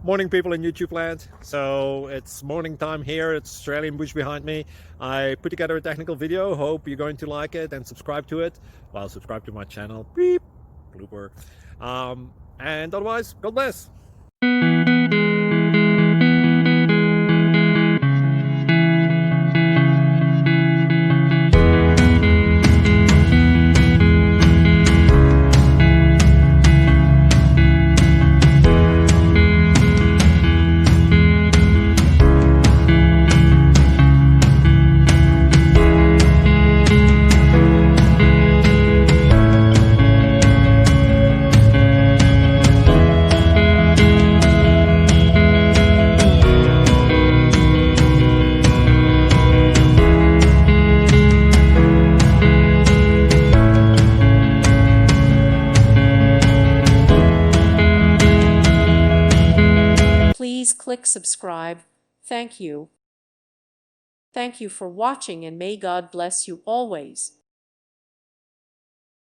Morning, people in YouTube land. So it's morning time here. It's Australian bush behind me. I put together a technical video. Hope you're going to like it and subscribe to it. Well, subscribe to my channel. Beep. Blooper. And otherwise, God bless. Please click subscribe. Thank you. Thank you for watching, and may God bless you always.